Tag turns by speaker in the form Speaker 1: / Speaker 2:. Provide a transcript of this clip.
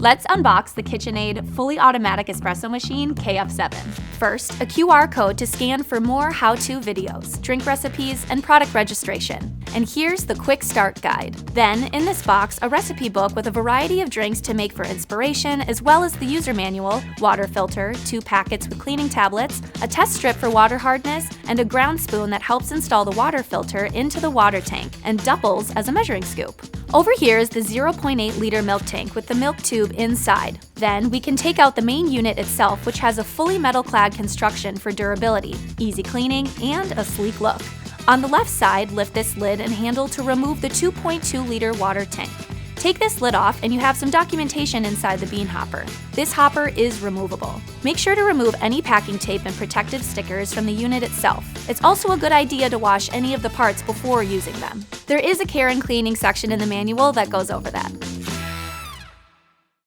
Speaker 1: Let's unbox the KitchenAid fully automatic espresso machine KF7. First, a QR code to scan for more how-to videos, drink recipes, and product registration. And here's the quick start guide. Then, in this box, a recipe book with a variety of drinks to make for inspiration, as well as the user manual, water filter, 2 packets with cleaning tablets, a test strip for water hardness, and a ground spoon that helps install the water filter into the water tank and doubles as a measuring scoop. Over here is the 0.8-liter milk tank with the milk tube inside. Then we can take out the main unit itself, which has a fully metal-clad construction for durability, easy cleaning, and a sleek look. On the left side, lift this lid and handle to remove the 2.2-liter water tank. Take this lid off and you have some documentation inside the bean hopper. This hopper is removable. Make sure to remove any packing tape and protective stickers from the unit itself. It's also a good idea to wash any of the parts before using them. There is a care and cleaning section in the manual that goes over that.